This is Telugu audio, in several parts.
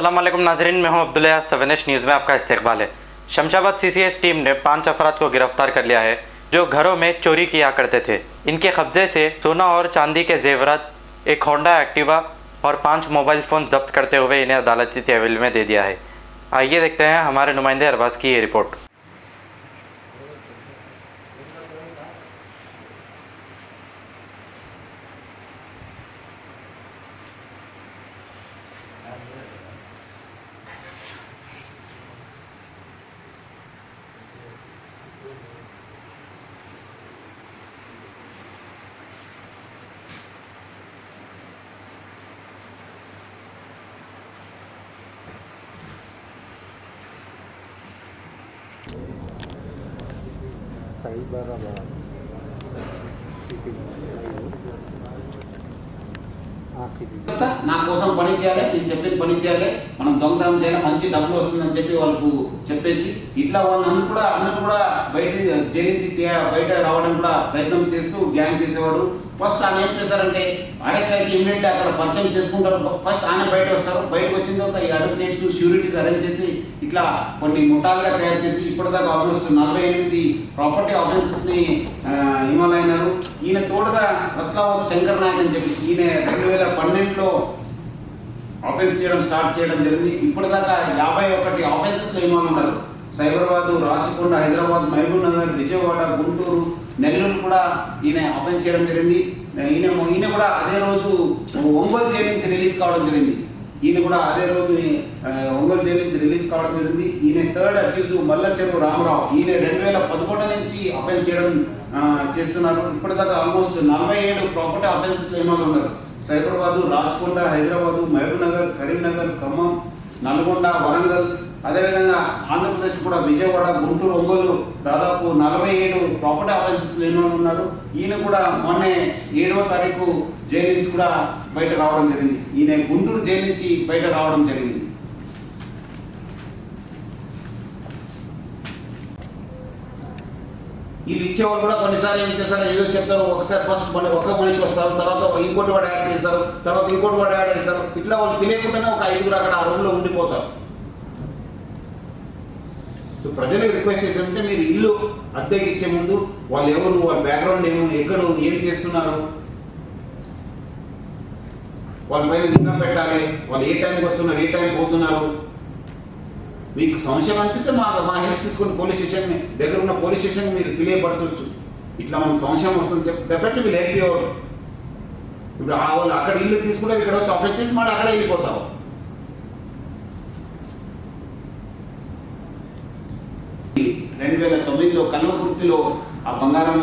अस्सलाम वालेकुम नाजरीन, मैं हूं अब्दुल्ला। सवेनिश न्यूज़ में आपका इस्तकबाल है। शमशाबाद सीसीएस टीम ने 5 अफराद को गिरफ्तार कर लिया है जो घरों में चोरी किया करते थे। इनके कब्जे से सोना और चांदी के जेवरात, एक होंडा एक्टिवा और 5 मोबाइल फ़ोन जब्त करते हुए इन्हें अदालती तहवील में दे दिया है। आइए देखते हैं हमारे नुमाइंदे अरबाज की ये रिपोर्ट। సైబరాబాద్ సిటీ నా కోసం పని చేయాలి, నేను చెప్పిన పని చేయాలి, మనం దొంగతనం చేయాలి, మంచి డబ్బులు వస్తుందని చెప్పి వాళ్ళకు చెప్పేసి ఇట్లా వాళ్ళందరూ కూడా బయట జైలు నుంచి బయట రావడం కూడా ప్రయత్నం చేస్తూ గ్యాంగ్ చేసేవాడు. ఫస్ట్ ఆయన ఏం చేశారంటే అరెస్ట్ అయితే ఇమ్మీడియట్లీ అక్కడ పరిచయం చేసుకుంటారు. ఫస్ట్ ఆయన బయట వస్తారు. బయటకు వచ్చిన తర్వాత ఈ అడ్వకేట్స్, ష్యూరిటీస్ అరేంజ్ చేసి ఇట్లా కొన్ని ముఠాలుగా తయారు చేసి ఇప్పటిదాకా ఆల్మోస్ట్ 48 ప్రాపర్టీ ఆఫెన్సెస్ని ఇన్వాల్వ్ అయినారు. ఈయన తోడుగా రత్నావత్ శంకర్ నాయక్ అని చెప్పి ఈయన 2012లో ఆఫెన్స్ స్టార్ట్ చేయడం జరిగింది. ఇప్పటిదాకా 51 ఆఫెన్సెస్లో ఇన్వాల్వ్ ఉన్నారు. సైబరాబాద్, రాచకొండ, హైదరాబాద్, మహబూబ్ నగర్, విజయవాడ, గుంటూరు, నెల్లూరు కూడా ఈయన ఆఫెన్స్ చేయడం జరిగింది. ఈయన కూడా అదే రోజు ఒంగోలు జైలు నుంచి రిలీజ్ కావడం జరిగింది. ఈయన కూడా అదే రోజు ఒంగోలు జైలు నుంచి రిలీజ్ కావడం జరిగింది. ఈయన థర్డ్ అక్యూజ్డ్ మల్లచెరువు రామరావు. ఈయన 2011 నుంచి అఫెన్స్ చేయడం చేస్తున్నారు. ఇప్పటిదాకా ఆల్మోస్ట్ 47 ప్రాపర్టీ అఫెన్సెస్లో ఇన్వాల్వ్ ఉన్నారు. సైబరాబాద్, రాచకొండ, హైదరాబాద్, మహబూబ్ నగర్, కరీంనగర్, ఖమ్మం, నల్గొండ, వరంగల్, అదేవిధంగా ఆంధ్రప్రదేశ్ కూడా విజయవాడ, గుంటూరు, ఒంగోలు దాదాపు 47 ప్రాపర్టీ ఆఫెన్సెస్లో ఇన్వాల్వ్ ఉన్నారు. ఈయన కూడా మొన్న 7వ తారీఖు జైలు నుంచి కూడా బయట రావడం జరిగింది. ఈయన గుంటూరు జైలు నుంచి బయట రావడం జరిగింది. వీళ్ళు ఇచ్చేవాళ్ళు కూడా కొన్నిసార్లు ఏం చేస్తారు, ఏదో చెప్తారు. ఒకసారి ఫస్ట్ ఒక మనిషి వస్తారు, తర్వాత ఇంకోటి వాడు యాడ్ చేస్తారు, తర్వాత ఇంకోటి వాడు యాడ్ చేస్తారు. ఇట్లా వాళ్ళు తెలియకుండానే ఒక 5గురు అక్కడ ఆ రూమ్లో ఉండిపోతారు. ప్రజలకు రిక్వెస్ట్ చేసామంటే మీరు ఇల్లు అద్దెకి ఇచ్చే ముందు వాళ్ళు ఎవరు, వాళ్ళ బ్యాక్గ్రౌండ్ ఎక్కడ ఏమి చేస్తున్నారు, వాళ్ళ పైన నిఘా పెట్టాలి. వాళ్ళు ఏ టైంకి వస్తున్నారు, ఏ టైం పోతున్నారు. మీకు సంశయం అనిపిస్తే మా హెల్ప్ తీసుకుని పోలీస్ స్టేషన్ దగ్గర ఉన్న పోలీస్ స్టేషన్ మీరు తెలియపరచవచ్చు. ఇట్లా మనకు సంశయం వస్తుంది చెప్పి డెఫినెట్లీ మీరు హెల్ప్ చేయవరు. ఇప్పుడు వాళ్ళు అక్కడ ఇల్లు తీసుకుంటే ఇక్కడ వచ్చి ఆఫెన్స్ చేసి మళ్ళీ అక్కడే వెళ్ళిపోతారు. 2009లో కల్వకుర్తిలో ఆ బంగారం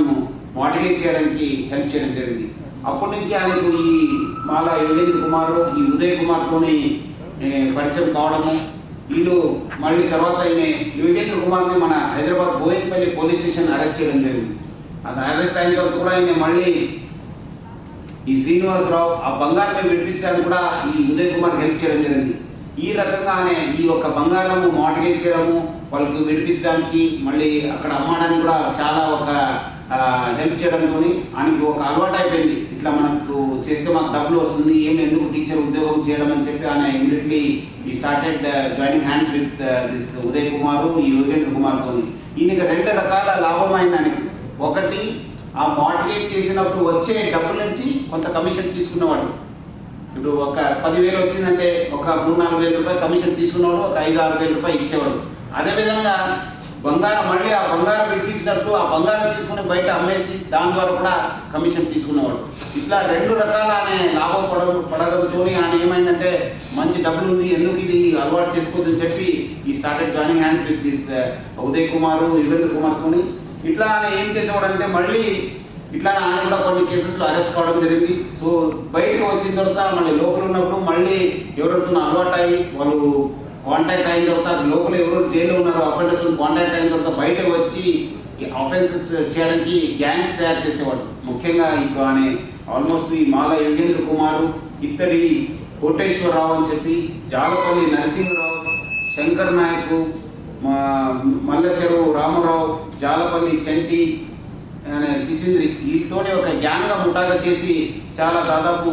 మార్టిగేజ్ చేయడానికి హెల్ప్ చేయడం జరిగింది. అప్పటి నుంచి ఆయనకు ఈ మాల యోగేంద్ర కుమార్, ఈ ఉదయ్ కుమార్తోని పరిచయం కావడము. వీళ్ళు మళ్ళీ తర్వాత ఆయన యోగేంద్ర కుమార్ని మన Hyderabad Bowenpally police station arrest చేయడం జరిగింది. అది అరెస్ట్ అయిన తర్వాత కూడా ఆయన మళ్ళీ ఈ శ్రీనివాసరావు ఆ బంగారాన్ని విడిపించడానికి కూడా ఈ ఉదయ్ కుమార్ హెల్ప్ చేయడం జరిగింది. ఈ రకంగా ఆయన ఈ యొక్క బంగారము మార్టిగేజ్ చేయడము, వాళ్ళకు విడిపించడానికి, మళ్ళీ అక్కడ అమ్మడానికి కూడా చాలా ఒక హెల్ప్ చేయడంతో ఆయనకి ఒక అలవాటు అయిపోయింది. ఇట్లా మనకు చేస్తే మాకు డబ్బులు వస్తుంది, ఏమి ఎందుకు టీచర్ ఉద్యోగం చేయడం అని చెప్పి ఆయన ఇమీడియట్లీ ఈ started joining hands with this Uday Kumar, ఈ యోగేంద్ర కుమార్తో. ఈయనకి 2 రకాల లాభం అయింది ఆయనకి. ఒకటి, ఆ మార్టిగేజ్ చేసినప్పుడు వచ్చే డబ్బుల నుంచి కొంత కమిషన్ తీసుకున్నవాడు. ఇప్పుడు ఒక 10,000 వచ్చిందంటే ఒక 3-4 వేల రూపాయలు కమిషన్ తీసుకున్నవాడు, ఒక 5-6 వేల రూపాయలు ఇచ్చేవాడు. అదేవిధంగా బంగారం, మళ్ళీ ఆ బంగారం విడిపించినప్పుడు ఆ బంగారం తీసుకుని బయట అమ్మేసి దాని ద్వారా కూడా కమిషన్ తీసుకునేవాడు. ఇట్లా 2 రకాల లాభం పడడంతో ఆయన ఏమైందంటే మంచి డబ్బులు ఉంది, ఎందుకు ఇది అలవాటు చేసుకోవద్దని చెప్పి ఈ started joining hands with this Uday Kumar, Yugendra కుమార్తో. ఇట్లా ఆయన ఏం చేసేవాడంటే మళ్ళీ ఇట్లా ఆయన కూడా కొన్ని కేసెస్లో అరెస్ట్ కావడం జరిగింది. సో బయటకు వచ్చిన తర్వాత మళ్ళీ లోపల ఉన్నప్పుడు మళ్ళీ ఎవరితో అలవాటు అయ్యి వాళ్ళు కాంటాక్ట్ అయిన తర్వాత, లోపల ఎవరు జైల్లో ఉన్నారో అఫెండర్స్ కాంటాక్ట్ అయిన తర్వాత బయటకు వచ్చి ఆఫెన్సెస్ చేయడానికి గ్యాంగ్స్ తయారు చేసేవాడు. ముఖ్యంగా ఇప్పుడు ఆయన ఆల్మోస్ట్ ఈ మాల యోగేంద్ర కుమార్, ఇత్తడి కోటేశ్వరరావు అని చెప్పి, జాలపల్లి నరసింహరావు, శంకర్ నాయక్, మల్లచెరువు రామరావు, జాలపల్లి చంటి, సిసింద్రి, వీటితోనే ఒక గ్యాంగ్గా ముఠాగా చేసి చాలా దాదాపు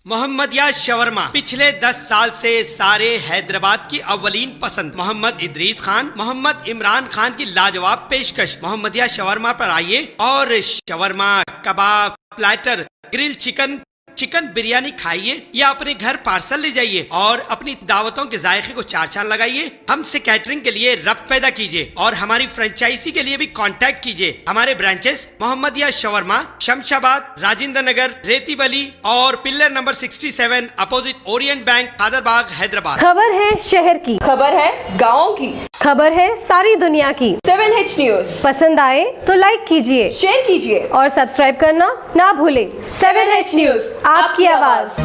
मोहम्मदिया शवरमा पिछले 10 साल से सारे हैदराबाद की अव्वलीन पसंद मोहम्मद इदरीस खान, मोहम्मद इमरान खान की लाजवाब पेशकश। मोहम्मदिया शवरमा पर आइए और शवरमा, कबाब, platter, grill chicken, chicken biryani खाइए या अपने घर पार्सल ले जाइए और अपनी दावतों के जायके को चार चांद लगाइए। हमसे कैटरिंग के लिए रब्त पैदा कीजिए और हमारी फ्रेंचाइजी के लिए भी कांटेक्ट कीजिए। हमारे ब्रांचेस मोहम्मदिया शवरमा, शमशाबाद, राजेंद्र नगर, रेती बली और pillar number 67 opposite Orient bank, Kadarbagh, Hyderabad. खबर है शहर की, खबर है गाँव की, खबर है सारी दुनिया की। 7H न्यूज पसंद आए तो लाइक कीजिए, शेयर कीजिए और सब्सक्राइब करना ना भूलें। 7H न्यूज, आपकी आवाज।